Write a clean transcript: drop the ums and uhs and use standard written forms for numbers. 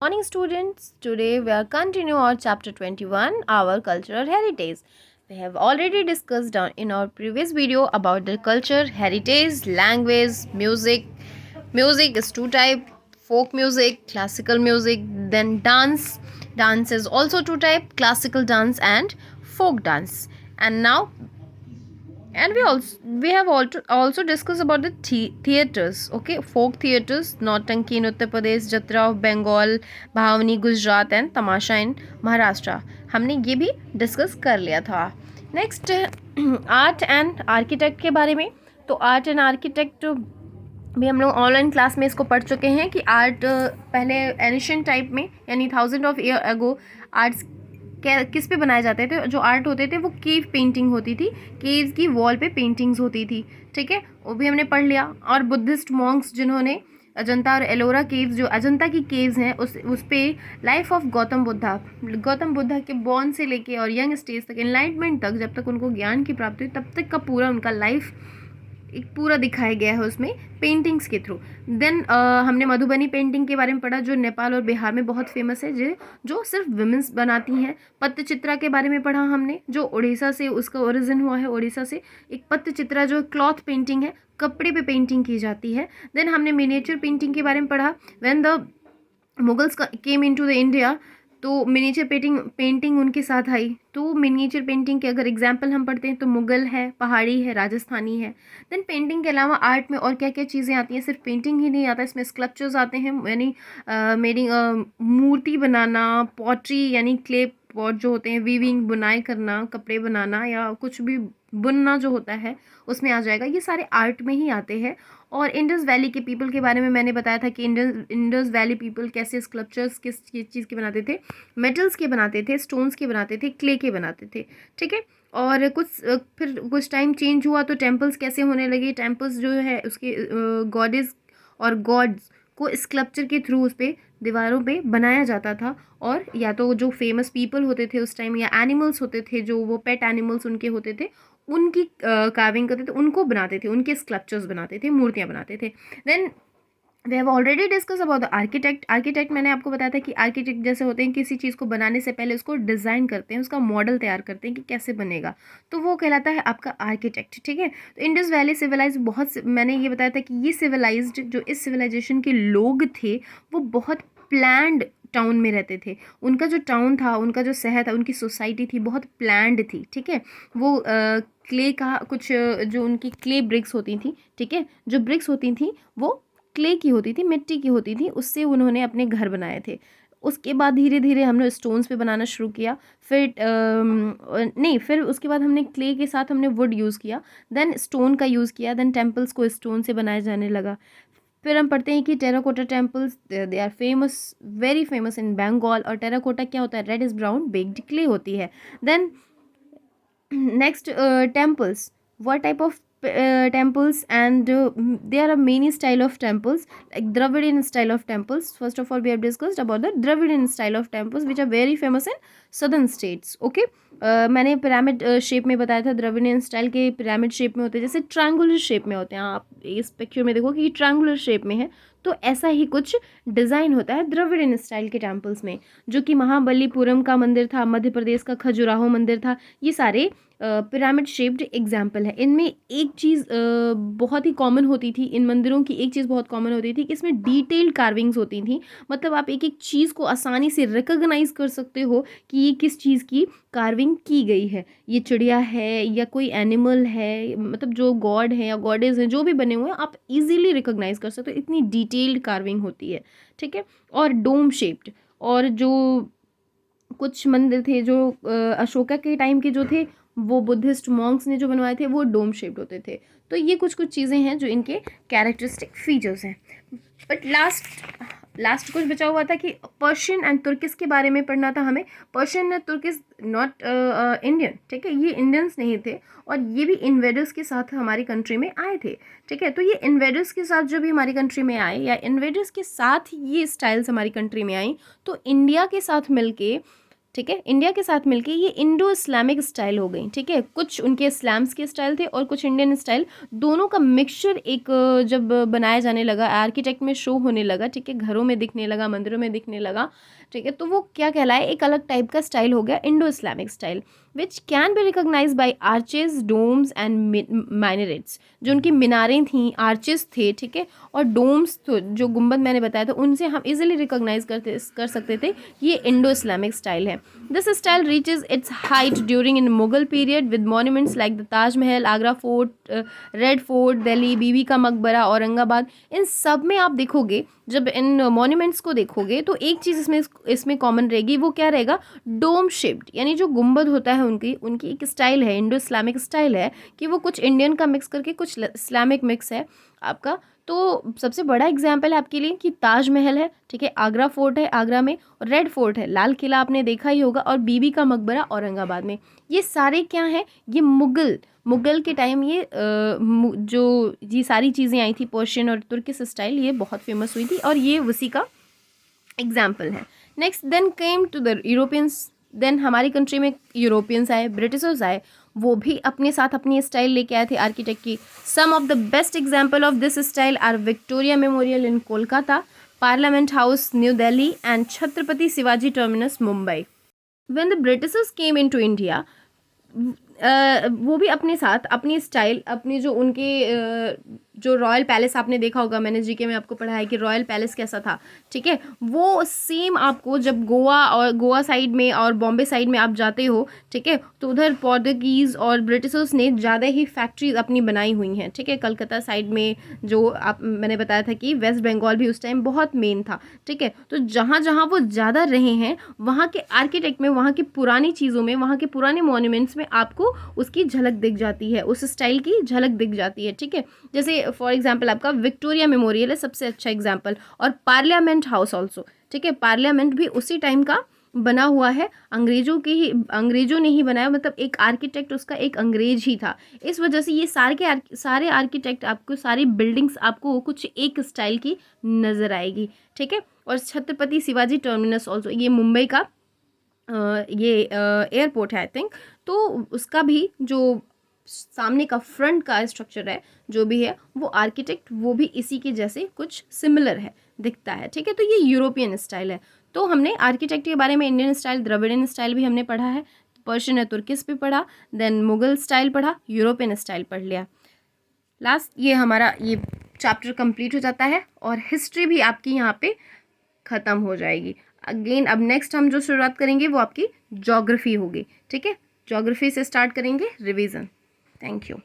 Morning students, today we are continuing our chapter 21, our cultural heritage. We have already discussed in our previous video about the culture, heritage, language, music. Music is two type, folk music, classical music, then dance. Dance is also two type, classical dance and folk dance. And now and we have also discussed about the theaters, okay, folk theaters, Nautanki in Uttar Pradesh, Jatra of Bengal, Bhavani Gujarat and Tamasha in Maharashtra. हमने ये भी discuss कर लिया था. Next art and architect के बारे में. तो आर्ट एंड आर्किटेक्ट भी हम लोग ऑनलाइन क्लास में इसको पढ़ चुके हैं कि आर्ट पहले एनिशियंट टाइप में यानी 1000 ऑफ ईयर अगो आर्ट्स किस पे बनाए जाते थे. जो आर्ट होते थे वो केव पेंटिंग होती थी, केव की वॉल पे पेंटिंग्स होती थी. ठीक है, वो भी हमने पढ़ लिया. और बुद्धिस्ट मॉन्क्स जिन्होंने अजंता और एलोरा केव्स, जो अजंता की केव्स हैं, उस पे लाइफ ऑफ गौतम बुद्धा के बॉर्न से लेके और यंग स्टेज तक, एनलाइटमेंट तक, जब तक उनको ज्ञान की प्राप्ति हुई तब तक का पूरा उनका लाइफ एक पूरा दिखाया गया है उसमें पेंटिंग्स के थ्रू. देन हमने मधुबनी पेंटिंग के बारे में पढ़ा जो नेपाल और बिहार में बहुत फेमस है, जो सिर्फ विमेंस बनाती हैं. पत्तचित्रा के बारे में पढ़ा हमने, जो उड़ीसा से उसका ओरिजिन हुआ है. उड़ीसा से एक पत्तचित्रा जो क्लॉथ पेंटिंग है, कपड़े पे पेंटिंग की जाती है. देन हमने मिनिएचर पेंटिंग के बारे में पढ़ा. When the Mughals came into the India, तो मिनिएचर पेंटिंग उनके साथ आई. तो मिनिएचर पेंटिंग के अगर एग्जांपल हम पढ़ते हैं तो मुगल है, पहाड़ी है, राजस्थानी है. देन पेंटिंग के अलावा आर्ट में और क्या क्या चीज़ें आती हैं. सिर्फ पेंटिंग ही नहीं आता, इसमें स्कल्पचर्स आते हैं, यानी मेरी मूर्ति बनाना, पॉटरी यानी क्ले पॉट जो होते हैं, वीविंग बुनाई करना, कपड़े बनाना या कुछ भी बुनना जो होता है उसमें आ जाएगा. ये सारे आर्ट में ही आते हैं. और इंडस वैली के पीपल के बारे में मैंने बताया था कि इंडस वैली पीपल कैसे स्कल्पचर्स किस चीज़ के बनाते थे. मेटल्स के बनाते थे, स्टोन्स के बनाते थे, क्ले के बनाते थे. ठीक है. और फिर कुछ टाइम चेंज हुआ तो टेम्पल्स कैसे होने लगे. टेम्पल्स जो है उसके गॉडेस और गॉड्स को स्कल्पचर के थ्रू उस पर दीवारों पे बनाया जाता था. और या तो जो फेमस पीपल होते थे उस टाइम, या एनिमल्स होते थे जो वो पेट एनिमल्स उनके होते थे, उनकी कार्विंग करते थे, उनको बनाते थे, उनके स्कल्पचर्स बनाते थे, मूर्तियाँ बनाते थे. Then we have already discuss about the architect मैंने आपको बताया था कि आर्किटेक्ट जैसे होते हैं, किसी चीज़ को बनाने से पहले उसको डिज़ाइन करते हैं, उसका मॉडल तैयार करते हैं कि कैसे बनेगा, तो वो कहलाता है आपका आर्किटेक्ट. ठीक है. तो इंडस वैली सिविलाइज मैंने ये बताया था कि ये सिविलाइज्ड, जो इस सिविलाइजेशन के लोग थे वो बहुत प्लान्ड टाउन में रहते थे. उनका जो टाउन था, उनका जो शहर था, उनकी सोसाइटी थी, बहुत प्लान्ड थी. ठीक है. वो क्ले का कुछ जो उनकी क्ले ब्रिक्स होती थी, ठीक है, जो ब्रिक्स होती थी वो क्ले की होती थी, मिट्टी की होती थी, उससे उन्होंने अपने घर बनाए थे. उसके बाद धीरे धीरे हमने स्टोन्स पे बनाना शुरू किया. फिर नहीं, फिर उसके बाद हमने क्ले के साथ हमने वुड यूज़ किया, देन स्टोन का यूज़ किया, देन टेम्पल्स को स्टोन से बनाया जाने लगा. फिर हम पढ़ते हैं कि terracotta temples, they are famous, very famous in Bengal. और टेराकोटा क्या होता है, red is brown baked clay होती है. Then next temples, what type of temples, and there are many style of temples, like Dravidian style of temples. First of all, we have discussed about the Dravidian style of temples which are very famous in southern states. Okay. मैंने pyramid shape में बताया था. Dravidian style के pyramid shape में होते हैं, जैसे triangular shape में होते हैं. आप इस पिक्चर में देखो कि ट्रायंगुलर शेप में है, तो ऐसा ही कुछ डिज़ाइन होता है द्रविडियन स्टाइल के टेम्पल्स में. जो कि महाबलीपुरम का मंदिर था, मध्य प्रदेश का खजुराहो मंदिर था, ये सारे पिरामिड शेप्ड एग्जाम्पल है. इनमें एक चीज़ बहुत ही कॉमन होती थी, इन मंदिरों की एक चीज़ बहुत कॉमन होती थी कि इसमें डिटेल्ड कार्विंग्स होती थी. मतलब आप एक एक चीज़ को आसानी से रिकॉग्नाइज कर सकते हो कि ये किस चीज़ की कार्विंग की गई है. ये चिड़िया है या कोई एनिमल है, मतलब जो गॉड है या गॉडेज हैं जो भी बने हुए हैं, आप इजीली रिकॉग्नाइज कर सकते हो, इतनी डिटेल्ड कार्विंग होती है. ठीक है. और डोम शेप्ड, और जो कुछ मंदिर थे जो अशोका के टाइम के जो थे, वो बुद्धिस्ट मॉन्क्स ने जो बनवाए थे, वो डोम शेप्ड होते थे. तो ये कुछ चीज़ें हैं जो इनके कैरेक्टरिस्टिक फीचर्स हैं. बट लास्ट कुछ बचा हुआ था कि पर्शियन एंड तुर्किस के बारे में पढ़ना था हमें. Persian and Turkish not Indian. ठीक है. ये इंडियंस नहीं थे, और ये भी इन्वेडर्स के साथ हमारी कंट्री में आए थे. ठीक है. तो ये इन्वेडर्स के साथ जब भी हमारी कंट्री में आए, या इन्वेडर्स के साथ ये स्टाइल्स हमारी कंट्री में आई, तो इंडिया के साथ मिलके, ठीक है, इंडिया के साथ मिलके ये इंडो इस्लामिक स्टाइल हो गई। ठीक है, कुछ उनके इस्लाम्स के स्टाइल थे और कुछ इंडियन स्टाइल, दोनों का मिक्सचर एक जब बनाया जाने लगा, आर्किटेक्ट में शो होने लगा, ठीक है, घरों में दिखने लगा, मंदिरों में दिखने लगा, ठीक है, तो वो क्या कहलाए, एक अलग टाइप का स्टाइल हो गया, Indo Islamic style, which can be recognise by arches, domes and minarets. जो उनकी मीनारें थीं, आर्चेस थे, ठीक है, और डोम्स तो जो गुंबद मैंने बताया था, उनसे हम इजीली रिकोगनाइज कर सकते थे कि ये इंडो इस्लामिक स्टाइल है। This style reaches its height during in Mughal period with monuments like the Taj Mahal, Agra fort, red fort, Delhi, Bibi ka Maqbara, Aurangabad. इन सब में आप देखोगे, जब इन मॉन्यूमेंट्स को देखोगे तो एक चीज़ इसमें कॉमन रहेगी, वो क्या रहेगा, डोम शेप्ड, यानी जो गुंबद होता है उनकी एक स्टाइल है, इंडो इस्लामिक स्टाइल है, कि वो कुछ इंडियन का मिक्स करके कुछ इस्लामिक मिक्स है आपका। तो सबसे बड़ा एग्जाम्पल है आपके लिए कि ताजमहल है, ठीक है, आगरा फोर्ट है आगरा में, और रेड फोर्ट है, लाल किला आपने देखा ही होगा, और बीबी का मकबरा औरंगाबाद में। ये सारे क्या हैं, ये मुगल के टाइम ये जो ये सारी चीज़ें आई थी, पर्शियन और तुर्किश स्टाइल, ये बहुत फेमस हुई थी, और ये उसी का एग्जाम्पल है। Next then came to the Europeans. Then हमारी कंट्री में यूरोपियंस आए, ब्रिटिशर्स आए, वो भी अपने साथ अपनी स्टाइल लेके आए थे आर्किटेक्ट की। Some of the best example of this style are Victoria memorial in Kolkata, parliament house new Delhi and Chhatrapati Shivaji terminus Mumbai. When the Britishers came in to India, वो भी अपने साथ अपनी स्टाइल, अपनी जो उनके जो रॉयल पैलेस आपने देखा होगा, मैंने जीके में आपको पढ़ा है कि रॉयल पैलेस कैसा था, ठीक है, वो सेम आपको जब गोवा साइड में और बॉम्बे साइड में आप जाते हो, ठीक है, तो उधर पोर्तुगीज़ और ब्रिटिशर्स ने ज़्यादा ही फैक्ट्रीज अपनी बनाई हुई हैं, ठीक है, कलकत्ता साइड में, जो आप मैंने बताया था कि वेस्ट बंगाल भी उस टाइम बहुत मेन था, ठीक है, तो जहाँ जहाँ वो ज़्यादा रहे हैं, वहाँ के आर्किटेक्ट में, वहाँ की पुरानी चीज़ों में, वहाँ के पुराने मॉन्यूमेंट्स में आपको उसकी झलक दिख जाती है, उस स्टाइल की झलक दिख जाती है, ठीक है। जैसे फॉर एग्जांपल आपका विक्टोरिया मेमोरियल है सबसे अच्छा एग्जांपल, और पार्लियामेंट हाउस ऑल्सो, ठीक है, पार्लियामेंट भी उसी टाइम का बना हुआ है, अंग्रेजों ने ही बनाया, मतलब एक आर्किटेक्ट उसका एक अंग्रेज ही था। इस वजह से ये सारे आर्किटेक्ट आपको, सारी बिल्डिंग्स आपको कुछ एक स्टाइल की नज़र आएगी, ठीक है। और छत्रपति शिवाजी टर्मिनस ऑल्सो, ये मुंबई का ये एयरपोर्ट है आई थिंक, तो उसका भी जो सामने का फ्रंट का स्ट्रक्चर है जो भी है, वो आर्किटेक्ट वो भी इसी के जैसे कुछ सिमिलर है, दिखता है, ठीक है। तो ये यूरोपियन स्टाइल है। तो हमने आर्किटेक्ट के बारे में इंडियन स्टाइल, द्रविडियन स्टाइल भी हमने पढ़ा है, पर्शियन और तुर्किश भी पढ़ा, देन मुगल स्टाइल पढ़ा, यूरोपियन स्टाइल पढ़ लिया। लास्ट ये हमारा ये चैप्टर कंप्लीट हो जाता है और हिस्ट्री भी आपकी यहाँ पे ख़त्म हो जाएगी। अगेन अब नेक्स्ट हम जो शुरुआत करेंगे वो आपकी ज्योग्राफी होगी, ठीक है। ज्योग्राफी से स्टार्ट करेंगे रिवीजन। Thank you.